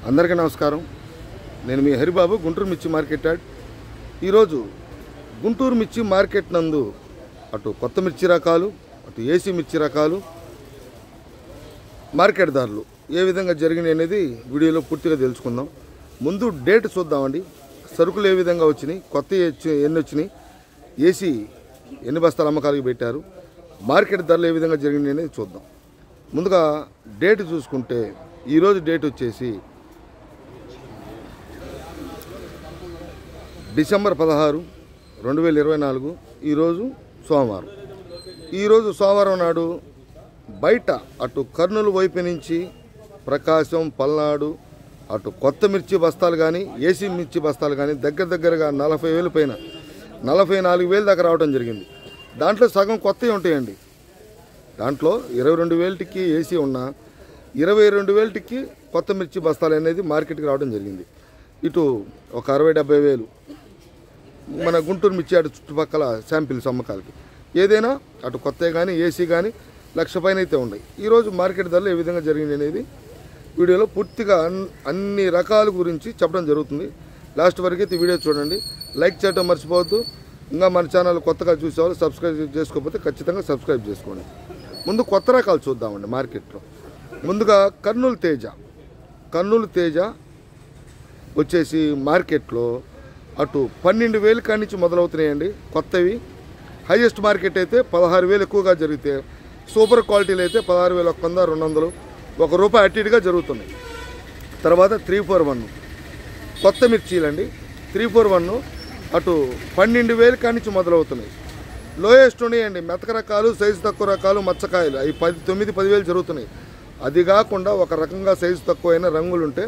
అందరికీ నమస్కారం. నేను మీ హరిబాబు, గుంటూరు మిర్చి మార్కెట్ యార్డ్. ఈరోజు గుంటూరు మిర్చి మార్కెట్ నందు అటు కొత్త మిర్చి రకాలు, అటు ఏసీ మిర్చి రకాలు, మార్కెట్ ధరలు ఏ విధంగా జరిగినాయి అనేది వీడియోలో పూర్తిగా తెలుసుకుందాం. ముందు డేట్ చూద్దామండి. సరుకులు ఏ విధంగా వచ్చినాయి, కొత్త ఎన్ని వచ్చినాయి, ఏసీ ఎన్ని బస్తాల అమ్మకాలకు పెట్టారు, మార్కెట్ ధరలు ఏ విధంగా జరిగినాయి అనేది చూద్దాం. ముందుగా డేట్ చూసుకుంటే ఈరోజు డేట్ వచ్చేసి డిసెంబర్ 16, 2024. ఈరోజు సోమవారం. ఈరోజు సోమవారం నాడు బయట అటు కర్నూలు వైపు నుంచి ప్రకాశం, పల్నాడు అటు కొత్త మిర్చి బస్తాలు కానీ, ఏసీ మిర్చి బస్తాలు కానీ దగ్గరగా 40,000 పైన 44,000 దాకా రావడం జరిగింది. దాంట్లో సగం కొత్తవి ఉంటాయండి. దాంట్లో 22,000కి ఏసీ ఉన్న 22,000కి కొత్త మిర్చి బస్తాలు అనేది మార్కెట్కి రావడం జరిగింది. ఇటు ఒక 60,000-70,000 మన గుంటూరు మిర్చి అటు చుట్టుపక్కల శాంపిల్స్ అమ్మకాలకి. ఏదైనా అటు కొత్త కానీ ఏసీ కానీ 1,00,000 పైన అయితే ఉన్నాయి. ఈరోజు మార్కెట్ ధరలు ఏ విధంగా జరిగింది అనేది వీడియోలో పూర్తిగా అన్ని రకాల గురించి చెప్పడం జరుగుతుంది. లాస్ట్ వరకు అయితే వీడియో చూడండి. లైక్ చేయడం మర్చిపోవద్దు. ఇంకా మన ఛానల్ కొత్తగా చూసేవాళ్ళు సబ్స్క్రైబ్ చేసుకోకపోతే ఖచ్చితంగా సబ్స్క్రైబ్ చేసుకోండి. ముందు కొత్త రకాలు చూద్దామండి మార్కెట్లో. ముందుగా కర్నూలు తేజ వచ్చేసి మార్కెట్లో అటు 12,000 కాడి నుంచి మొదలవుతున్నాయండి కొత్తవి. హైయెస్ట్ మార్కెట్ అయితే 16,000 ఎక్కువగా జరిగితే, సూపర్ క్వాలిటీలు అయితే 16,100, 200, ₹1 అటు ఇటుగా జరుగుతున్నాయి. తర్వాత 341 కొత్త మిర్చీలండి. 341 అటు 12,000 కాడి నుంచి మొదలవుతున్నాయి. లోయెస్ట్ ఉన్నాయండి మెతక రకాలు, సైజు తక్కువ రకాలు, మచ్చకాయలు అవి 9-10,000 జరుగుతున్నాయి. అది కాకుండా ఒక రకంగా సైజు తక్కువైన రంగులు ఉంటే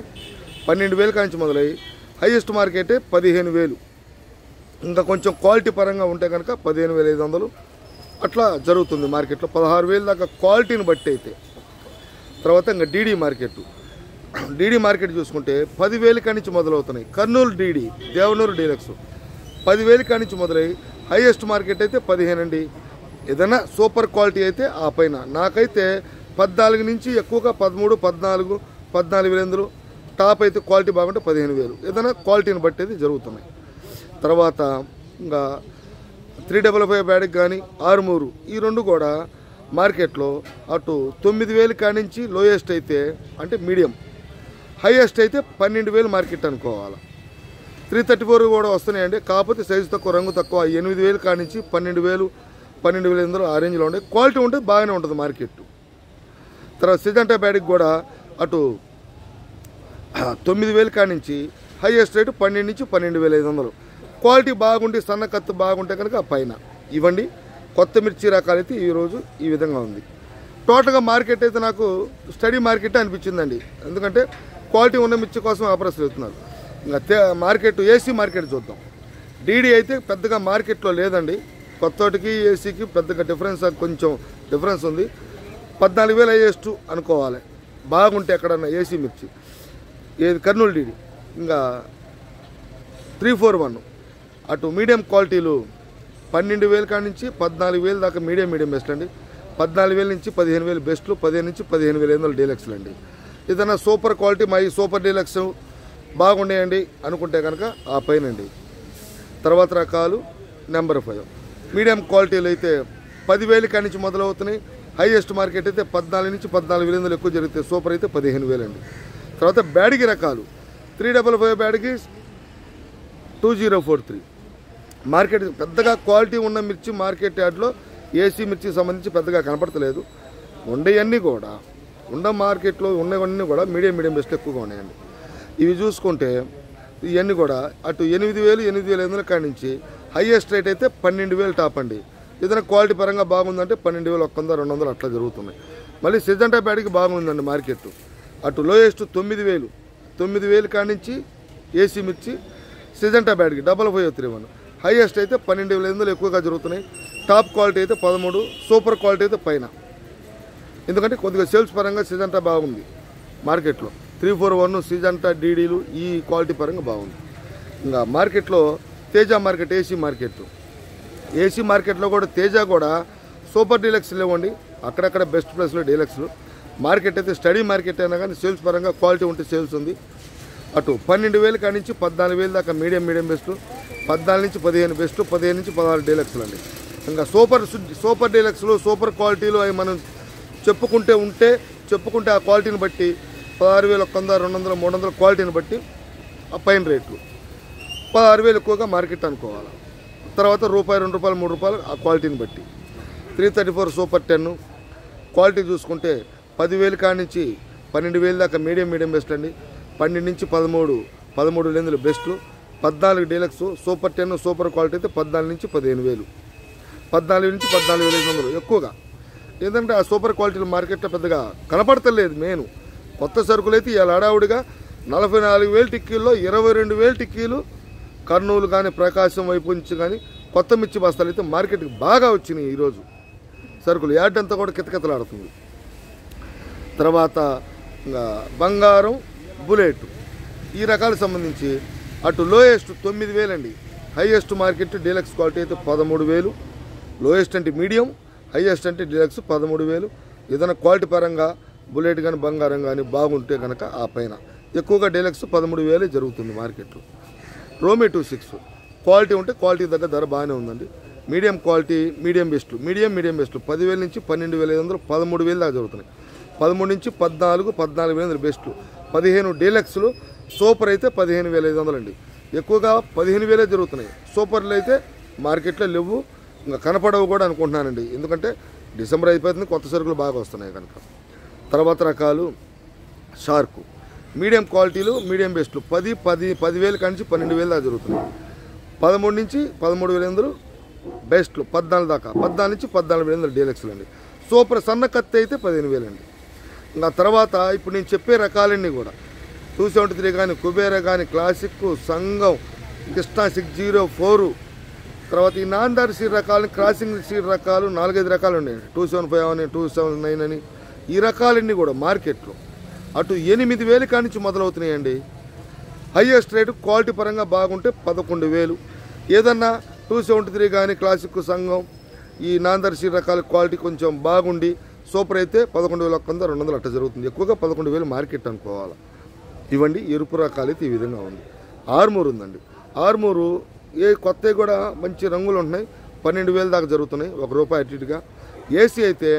12,000 కాడి నుంచి మొదలయ్యి హైయెస్ట్ మార్కెటే 15,000. ఇంకా కొంచెం క్వాలిటీ పరంగా ఉంటే కనుక 15,500 అట్లా జరుగుతుంది మార్కెట్లో. 16,000 దాకా క్వాలిటీని బట్టి అయితే. తర్వాత ఇంకా డీడీ మార్కెట్ చూసుకుంటే 10,000 కాడి నుంచి మొదలవుతున్నాయి. కర్నూలు డీడీ, దేవనూరు డీలక్స్ 10,000 కాడి నుంచి మొదలై హైయెస్ట్ మార్కెట్ అయితే 15 అండి. ఏదైనా సూపర్ క్వాలిటీ అయితే ఆ పైన. నాకైతే 14 నుంచి ఎక్కువగా 13, 14, 14,500, టాప్ అయితే క్వాలిటీ బాగుంటే 15,000. ఏదైనా క్వాలిటీని బట్టి అయితే జరుగుతున్నాయి. తర్వాత ఇంకా 355 బ్యాడ్కి కానీ 63 ఈ రెండు కూడా మార్కెట్లో అటు 9,000 కాడి నుంచి లోయెస్ట్ అయితే అంటే మీడియం, హైయెస్ట్ అయితే 12,000 మార్కెట్ అనుకోవాలి. 334 కూడా వస్తున్నాయండి. కాకపోతే సైజు తక్కువ, రంగు తక్కువ. 8,000 కాడి నుంచి 12,000, 12,500 ఆ రేంజ్లో ఉండే క్వాలిటీ ఉంటే బాగానే ఉంటుంది మార్కెట్. తర్వాత సిజంటా బ్యాడ్కి కూడా అటు 9,000 కాడి నుంచి హైయెస్ట్ రేటు 12 నుంచి 12,500. క్వాలిటీ బాగుండి సన్న కత్తు బాగుంటే కనుక పైన ఇవ్వండి. కొత్త మిర్చి రకాలు అయితే ఈరోజు ఈ విధంగా ఉంది. టోటల్గా మార్కెట్ అయితే నాకు స్టడీ మార్కెట్ అనిపించిందండి. ఎందుకంటే క్వాలిటీ ఉన్న మిర్చి కోసం వ్యాపారస్తులు వెళ్తున్నారు. ఇంకా మార్కెట్ ఏసీ మార్కెట్ చూద్దాం. డీడీ అయితే పెద్దగా మార్కెట్లో లేదండి. కొత్తటికి ఏసీకి పెద్దగా కొంచెం డిఫరెన్స్ ఉంది. 14,000 హైయెస్ట్ అనుకోవాలి బాగుంటే ఎక్కడన్నా ఏసీ మిర్చి. ఏది కర్నూలు డీడీ. ఇంకా 341 అటు మీడియం క్వాలిటీలు 12,000 కాడి నుంచి 14,000 దాకా మీడియం బెస్ట్ అండి. 14,000 నుంచి 15,000 బెస్ట్లు, 15 నుంచి 15,500 డీలక్స్లు అండి. ఏదైనా super quality my super deluxe బాగుండేయండి అనుకుంటే కనుక ఆ పైన అండి. తర్వాత రకాలు నెంబర్ 5 మీడియం క్వాలిటీలు అయితే 10,000 కాడి నుంచి మొదలవుతున్నాయి. హైయెస్ట్ మార్కెట్ అయితే 14 నుంచి 14,500 ఎక్కువ జరుగుతాయి. సూపర్ అయితే 15,000 అండి. తర్వాత బ్యాడ్కి రకాలు 355 బ్యాడ్కి 2043 మార్కెట్. పెద్దగా క్వాలిటీ ఉన్న మిర్చి మార్కెట్ యార్డ్లో ఏసీ మిర్చికి సంబంధించి పెద్దగా కనపడతలేదు. ఉండేవన్నీ కూడా మార్కెట్లో ఉన్నవన్నీ కూడా మీడియం బెస్ట్ ఎక్కువగా ఉన్నాయండి. ఇవి చూసుకుంటే ఇవన్నీ కూడా అటు 8,000, 8,500 కాడి నుంచి హైయెస్ట్ రేట్ అయితే 12,000 టాప్ అండి. ఏదైనా క్వాలిటీ పరంగా బాగుందంటే 12,100, 200 అట్లా జరుగుతున్నాయి. మళ్ళీ సిజంటా బ్యాడ్కి బాగుందండి మార్కెట్. అటు లోయెస్ట్ 9,000 కాడి నుంచి ఏసీ మిర్చి సిజంటా బ్యాడ్కి 5531. హైయెస్ట్ అయితే 12,500 ఎక్కువగా జరుగుతున్నాయి. టాప్ క్వాలిటీ అయితే 13, సూపర్ క్వాలిటీ అయితే పైన. ఎందుకంటే కొద్దిగా సేల్స్ పరంగా సిజంటా బాగుంది మార్కెట్లో. 341 సిజంటా డీడీలు ఈ క్వాలిటీ పరంగా బాగుంది. ఇంకా మార్కెట్లో తేజ మార్కెట్, ఏసీ మార్కెట్లో కూడా తేజ కూడా సూపర్ డీలక్స్ లేవండి. అక్కడక్కడ బెస్ట్ ప్లేస్లో డీలక్స్లు. మార్కెట్ అయితే స్టడీ మార్కెట్ అయినా కానీ సేల్స్ పరంగా క్వాలిటీ ఉంటే సేల్స్ ఉంది. అటు 12,000 కాడి నుంచి 14,000 దాకా మీడియం బెస్ట్లు, 14 నుంచి 15 బెస్ట్లు, 15 నుంచి 16 డీలక్స్లు అండి. ఇంకా సూపర్ డీలక్స్లు, సూపర్ క్వాలిటీలు అవి మనం చెప్పుకుంటే ఆ క్వాలిటీని బట్టి 16,100, 200, 300 క్వాలిటీని బట్టి ఆ పైన రేట్లు 16,000 ఎక్కువగా మార్కెట్ అనుకోవాలి. తర్వాత రూపాయి, 2 రూపాయలు, 3 రూపాయలు ఆ క్వాలిటీని బట్టి. 334 సూపర్ 10 క్వాలిటీ చూసుకుంటే 10,000 కాడి నుంచి 12,000 దాకా మీడియం బెస్ట్ అండి. 12 నుంచి 13 లెందులు బెస్ట్లు, 14 డీలక్స్. సూపర్ 10 సూపర్ క్వాలిటీ అయితే 14 నుంచి 15,000, 14 నుంచి 14,500 ఎక్కువగా. ఏంటంటే ఆ సూపర్ క్వాలిటీలు మార్కెట్లో పెద్దగా కనపడతలేదు. మెయిన్ కొత్త సరుకులు అయితే ఇలా హడావుడిగా 44,000 టిక్కీల్లో 22,000 టిక్కీలు కర్నూలు కానీ ప్రకాశం వైపు నుంచి కానీ కొత్త మిర్చి బస్తాలు అయితే మార్కెట్కి బాగా వచ్చినాయి. ఈరోజు సరుకులు యాడ్ అంతా కూడా కితకితలాడుతుంది. తర్వాత బంగారం, బుల్లెట్ ఈ రకాలకు సంబంధించి అటు లోయెస్ట్ 9,000 అండి. హైయెస్ట్ మార్కెట్ డీలక్స్ క్వాలిటీ అయితే 13,000. లోయెస్ట్ అంటే మీడియం, హైయెస్ట్ అంటే డీలక్స్ 13,000. ఏదైనా క్వాలిటీ పరంగా బుల్లెట్ కానీ బంగారం కానీ బాగుంటే కనుక ఆ పైన ఎక్కువగా డీలక్స్ 13,000 జరుగుతుంది మార్కెట్లో. రోమి 26 క్వాలిటీ ఉంటే క్వాలిటీ దగ్గర ధర బాగానే ఉందండి. మీడియం క్వాలిటీ, మీడియం బెస్ట్లు 10,000 నుంచి 12,500, 13,000 దాకా జరుగుతున్నాయి. 13 నుంచి 14,500 బెస్ట్లు, 15 డీలక్స్లు. సూపర్ అయితే 15,500 అండి. ఎక్కువగా 15,000 జరుగుతున్నాయి. సూపర్లు అయితే మార్కెట్లో లేవు, ఇంకా కనపడవు కూడా అనుకుంటున్నానండి. ఎందుకంటే డిసెంబర్ అయిపోతుంది, కొత్త సరుకులు బాగా వస్తున్నాయి కనుక. తర్వాత రకాలు షార్కు మీడియం క్వాలిటీలు, మీడియం బెస్ట్లు 10,000 కాడి నుంచి 12,000 దాకా జరుగుతున్నాయి. 13 నుంచి 13,500 బెస్ట్లు, 14 దాకా, 14 నుంచి 14,500 డీలక్స్లు అండి. సూపర్ సన్న కత్తి అయితే 15,000 అండి. ఇంకా తర్వాత ఇప్పుడు నేను చెప్పే రకాలన్నీ కూడా 273 కానీ, కుబేరా కానీ, క్లాసిక్, సంఘం, కృష్ణా 604, తర్వాత ఈ నాందార్ సీడ్ రకాలని, క్రాసింగ్ సీడ్ రకాలు 4-5 రకాలు ఉన్నాయండి. 275 అని, 279 అని ఈ రకాలన్నీ కూడా మార్కెట్లో అటు 8,000 కాడి నుంచి మొదలవుతున్నాయండి. హైయెస్ట్ రేటు క్వాలిటీ పరంగా బాగుంటే 11,000. ఏదన్నా 273 కానీ, క్లాసిక్, సంఘం, ఈ నాందర్ సీడ్ రకాల క్వాలిటీ కొంచెం బాగుండి సూపర్ అయితే 11,100, 200 అట్ట జరుగుతుంది. ఎక్కువగా 11,000 మార్కెట్ అనుకోవాలి. ఇవ్వండి ఎరుపు రకాలు అయితే ఈ విధంగా ఉంది. ఆర్మూర్ ఉందండి. ఆర్మూరు కొత్తవి కూడా మంచి రంగులు ఉంటున్నాయి. 12,000 దాకా జరుగుతున్నాయి, ₹1 అటు ఇటుగా. ఏసీ అయితే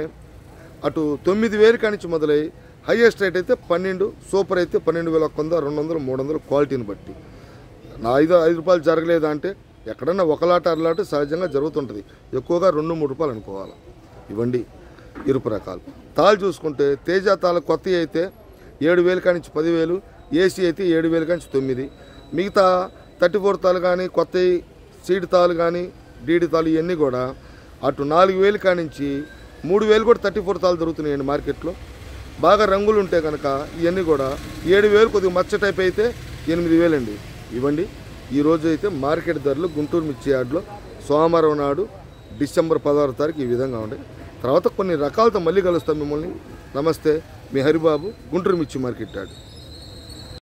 అటు 9,000 కాడి నుంచి మొదలై హైయెస్ట్ రేట్ అయితే 12, సూపర్ అయితే 12,100, 200, 300 క్వాలిటీని బట్టి. నా 5 రూపాయలు జరగలేదా అంటే ఎక్కడన్నా ఒకలాట అరలాట సహజంగా జరుగుతుంటుంది. ఎక్కువగా 2-3 రూపాయలు అనుకోవాలి. ఇవ్వండి ఇరుపు రకాలు. తాళ్ళు చూసుకుంటే తేజ తాళ్ళు కొత్తవి అయితే 7,000 కాడి నుంచి 10,000, ఏసీ అయితే 7,000 కాడి నుంచి 9. మిగతా 34 తాళ్ళు కానీ, కొత్త సీడ్ తాళ్ళు కానీ, డీడీ తాళ్ళు ఇవన్నీ కూడా అటు 4,000 కాడి నుంచి 3,000 కూడా 34 తాళ్ళు దొరుకుతున్నాయండి మార్కెట్లో. బాగా రంగులు ఉంటే కనుక ఇవన్నీ కూడా 7,000, కొద్దిగా మచ్చ టైప్ అయితే 8,000 అండి. ఇవ్వండి ఈరోజు అయితే మార్కెట్ ధరలు గుంటూరు మిర్చి యార్డ్లో సోమవారం నాడు డిసెంబర్ 16వ తారీఖు ఈ విధంగా ఉండే. తర్వాత కొన్ని రకాలతో మళ్ళీ కలుస్తాం మిమ్మల్ని. నమస్తే, మీ హరిబాబు, గుంటూరు మిర్చి మార్కెట్ యార్డ్.